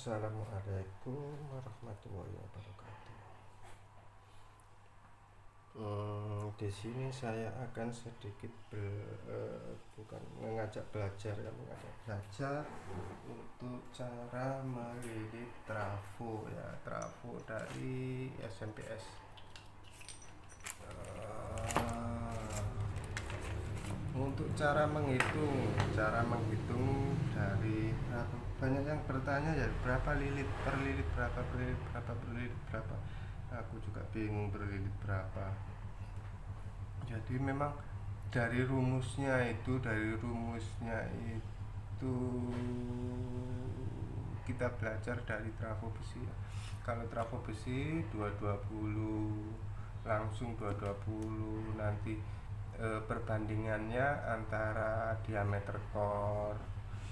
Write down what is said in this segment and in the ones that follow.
Assalamualaikum warahmatullahi wabarakatuh. Di sini saya akan sedikit bukan mengajak belajar untuk cara melilit trafo ya, trafo dari SMPS. Untuk cara menghitung dari berapa, banyak yang bertanya ya, berapa lilit per lilit, berapa aku juga bingung berlilit berapa. Jadi memang dari rumusnya itu kita belajar dari trafo besi ya. Kalau trafo besi 220 langsung 220, nanti perbandingannya antara diameter core.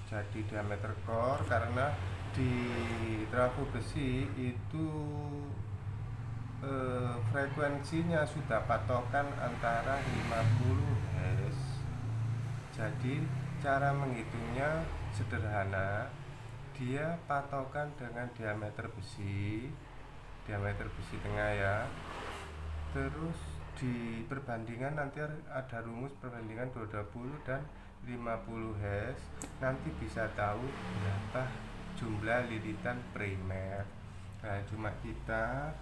Jadi diameter core karena di trafo besi itu frekuensinya sudah patokan antara 50 Hz. Jadi cara menghitungnya sederhana, dia patokan dengan diameter besi tengah ya. Terus di perbandingan nanti ada rumus perbandingan 220 dan 50 Hz. Nanti bisa tahu berapa jumlah lilitan primer. Nah, cuma kita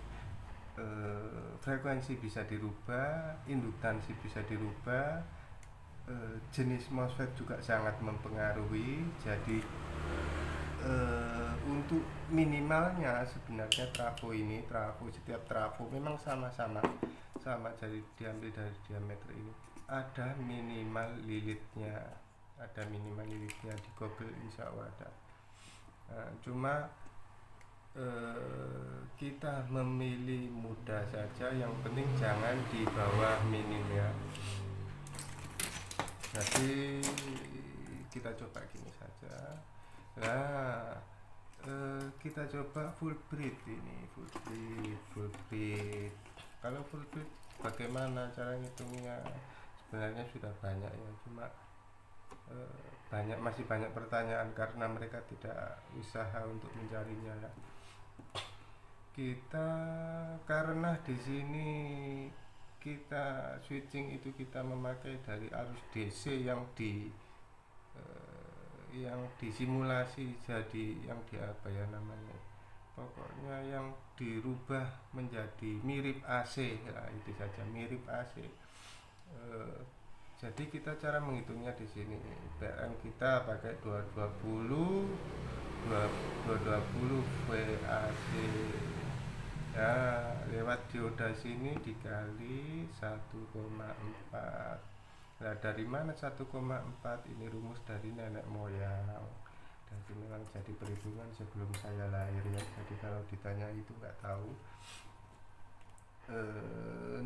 frekuensi bisa dirubah, induktansi bisa dirubah, jenis MOSFET juga sangat mempengaruhi. Jadi untuk minimalnya sebenarnya setiap trafo memang sama, jadi diambil dari diameter ini ada minimal lilitnya di Google insya Allah ada. Cuma kita memilih mudah saja, yang penting jangan di bawah minim ya. Jadi kita coba gini saja. Nah, kita coba full bridge ini, full bridge. Kalau full bridge bagaimana cara ngitungnya? Sebenarnya sudah banyak ya, cuma masih banyak pertanyaan karena mereka tidak usaha untuk mencarinya ya. Karena di sini kita switching itu kita memakai dari arus DC yang disimulasi, jadi pokoknya yang dirubah menjadi mirip AC ya, itu saja, mirip AC. Jadi kita cara menghitungnya di sini, PLN kita pakai 220 VAC ya, lewat dioda sini dikali 1,4. Nah, dari mana 1,4? Ini rumus dari nenek moyang. Dan memang jadi perhitungan sebelum saya lahir ya. Jadi kalau ditanya itu nggak tahu.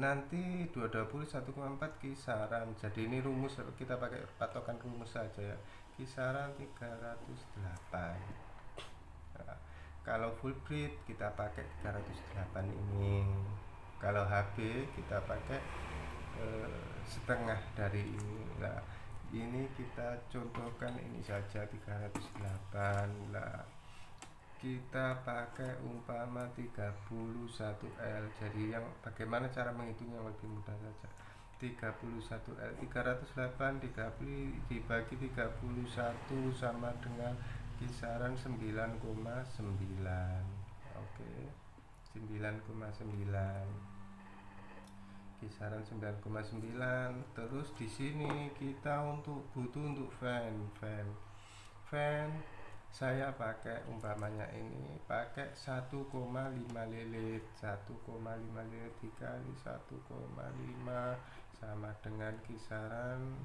Nanti 220 1,4 kisaran. Jadi ini rumus, kita pakai patokan rumus saja ya. Kisaran 308. Nah, kalau full bridge kita pakai 308 ini. Kalau HB kita pakai setengah dari ini. Nah, ini kita contohkan ini saja 308. Nah, kita pakai umpama 31L. Jadi yang bagaimana cara menghitungnya lebih mudah saja. 31L 308 dibagi 31 sama dengan kisaran 9,9. Oke. 9,9. Kisaran 9,9. Terus di sini kita butuh untuk fan saya pakai umpamanya ini pakai 1,5 lilit. 1,5 lilit dikali 1,5 sama dengan kisaran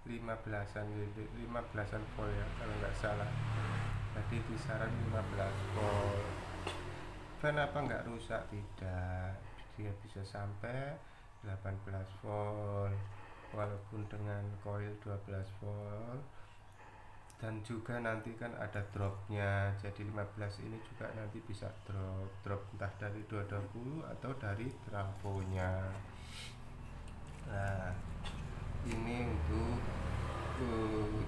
15-an lilit, 15-an volt ya kalau nggak salah. Jadi kisaran 15 volt. Fan apa nggak rusak? Tidak, dia bisa sampai 18 volt walaupun dengan coil 12 volt. Dan juga nanti kan ada dropnya, jadi 15 ini juga nanti bisa drop entah dari 220 atau dari trafonya. Nah, ini untuk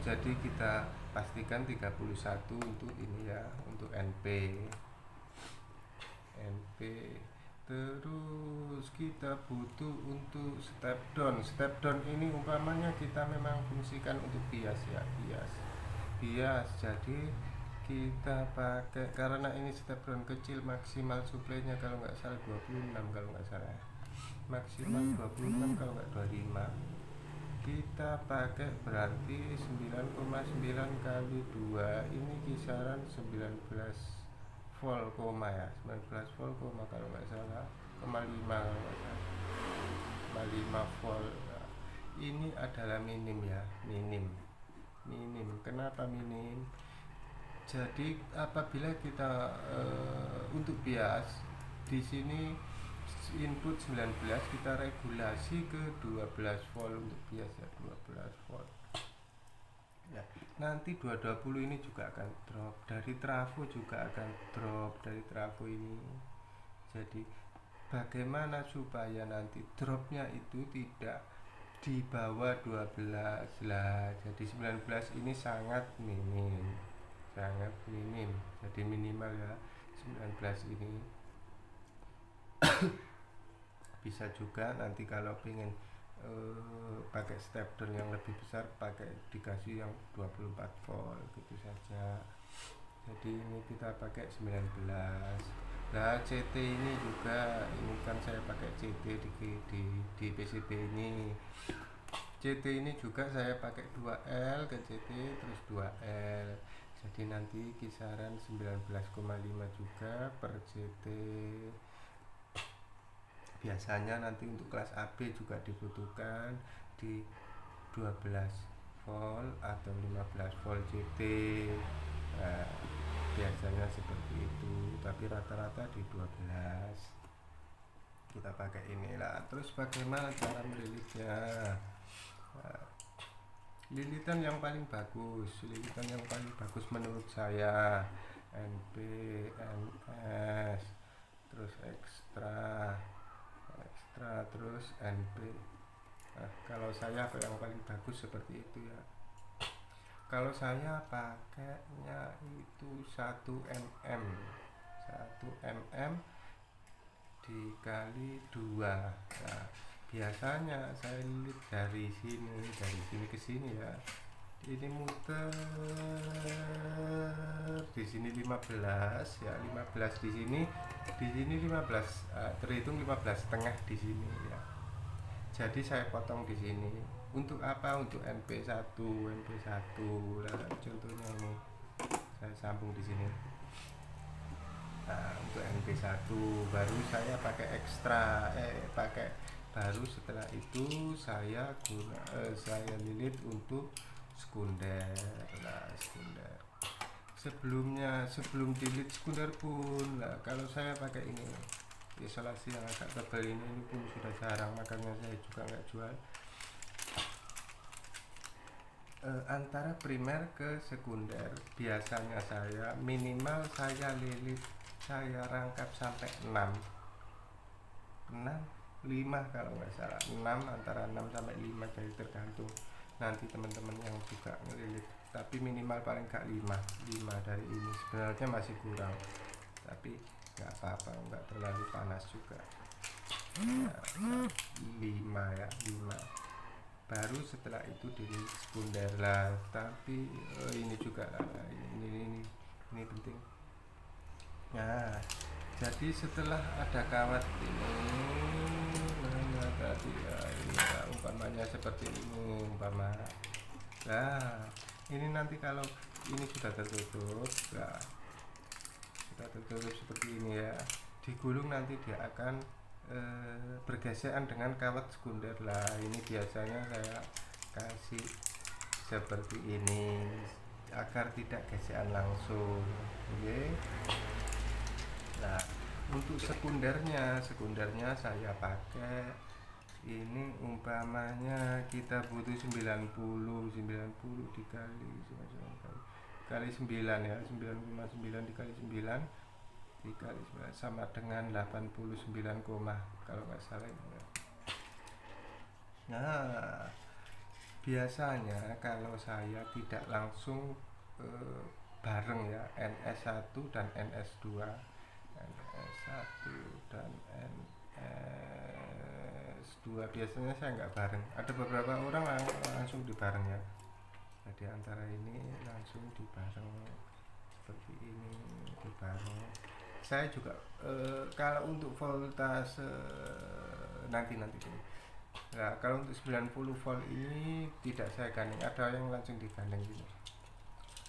jadi kita pastikan 31 untuk ini ya, untuk NP. Terus kita butuh untuk step down. Step down ini umpamanya kita memang fungsikan untuk bias ya, bias. Jadi kita pakai, karena ini step down kecil, maksimal suplainya kalau nggak salah 26, kalau nggak salah maksimal 26, kalau nggak 25. Kita pakai berarti 9,9 kali 2, ini kisaran 19 volt koma ya, 19 volt koma kalau nggak salah, 0,5 kalau nggak salah, 0,5 volt. Nah, ini adalah minim ya, minim. Kenapa minim? Jadi apabila kita untuk bias di sini input 19, kita regulasi ke 12 volt untuk bias ya, 12 volt. Ya, nanti 220 ini juga akan drop dari trafo, juga akan drop dari trafo ini. Jadi bagaimana supaya nanti dropnya itu tidak di bawah 12 lah. Jadi 19 ini sangat minim, jadi minimal ya 19 ini. Bisa juga nanti kalau pengen pakai step down yang lebih besar, pakai dikasih yang 24 volt gitu saja. Jadi ini kita pakai 19. Nah, CT ini juga, ini kan saya pakai CT di PCB ini. CT ini juga saya pakai 2L ke CT, terus 2L. Jadi nanti kisaran 19,5 juga per CT. Biasanya nanti untuk kelas AB juga dibutuhkan di 12 volt atau 15 volt CT. Nah, biasanya seperti itu, tapi rata-rata di 12 kita pakai inilah. Terus bagaimana cara melilitnya? Nah, lilitan yang paling bagus menurut saya NP, NS, terus ekstra, terus NP. Nah, kalau saya yang paling bagus seperti itu ya. Kalau saya pakainya itu 1 mm, 1 mm dikali 2. Nah, biasanya saya lilit dari sini ke sini ya. Ini muter di sini 15 ya, 15 di sini 15, terhitung 15 setengah di sini ya. Jadi saya potong di sini. Untuk apa? Untuk NP1. Nah, contohnya ini saya sambung di sini. Nah, untuk NP1 baru saya pakai ekstra, baru setelah itu saya lilit untuk sekunder. Nah, sekunder. Sebelum dilit sekunder pun, nah, kalau saya pakai ini isolasi yang agak tebal ini pun sudah jarang, makanya saya juga nggak jual. Antara primer ke sekunder biasanya saya minimal saya lilit, saya rangkap sampai 6, 5 kalau nggak salah, 6, antara 6 sampai 5, jadi tergantung nanti teman-teman yang juga ngelilit, tapi minimal paling nggak 5 dari ini. Sebenarnya masih kurang, tapi nggak apa-apa, nggak terlalu panas juga ya, 5 ya, 5. Baru setelah itu di sekunder lah. Tapi ini juga lah, ini penting. Nah, jadi setelah ada kawat ini, nah tadi ya, ini ya, umpamanya seperti ini umpama. Nah, ini nanti kalau ini sudah tertutup, nah, seperti ini ya, digulung nanti dia akan bergesekan dengan kawat sekunder lah. Ini biasanya saya kasih seperti ini agar tidak gesekan langsung. Oke. Nah, untuk sekundernya saya pakai ini, umpamanya kita butuh 90 dikali 9 ya, 9,9 dikali 9 sama dengan 89, kalau nggak salah ini ya. Nah, biasanya kalau saya tidak langsung eh, bareng ya, NS1 dan NS2. NS1 dan NS2 biasanya saya nggak bareng, ada beberapa orang langsung dibareng ya. Jadi antara ini langsung dibareng seperti ini, dibareng. Saya juga kalau untuk voltase nanti dulu. Nah, kalau untuk 90 volt ini tidak saya gandeng, ada yang langsung digandeng gitu.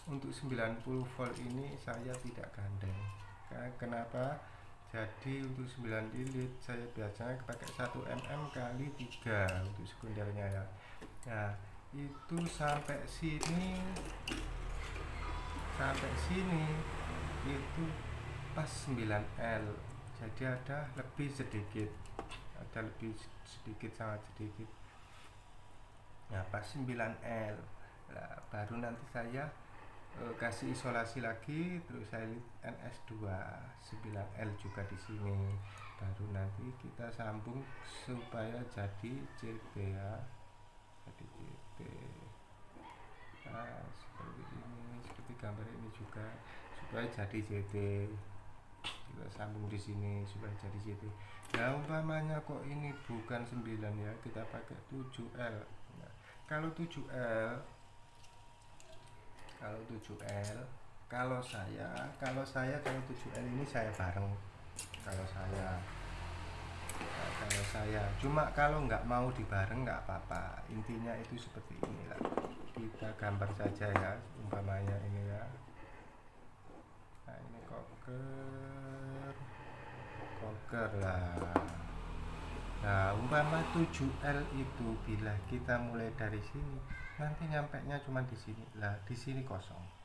Untuk 90 volt ini saya tidak gandeng. Kenapa? Jadi untuk 9 lilit saya biasanya pakai 1 mm kali 3 untuk sekundernya ya. Nah, itu sampai sini itu pas 9L. Jadi ada lebih sedikit, sangat sedikit. Nah, pas 9L. Nah, baru nanti saya kasih isolasi lagi, terus saya NS2 9L juga di sini. Baru nanti kita sambung supaya jadi CT ya. Jadi CT. Nah, seperti ini, seperti gambar ini juga supaya jadi CT. Kita sambung di sini supaya jadi CT. Nah, umpamanya kok ini bukan 9 ya, kita pakai 7L. Nah, kalau 7L kalau saya 7L ini saya bareng. Kalau saya cuma kalau nggak mau dibareng nggak apa-apa, intinya itu seperti inilah. Kita gambar saja ya, umpamanya ini ya. Nah, ini koker lah. Nah, umpama 7L itu bila kita mulai dari sini, nanti nyampe nya cuma di sini lah, di sini kosong.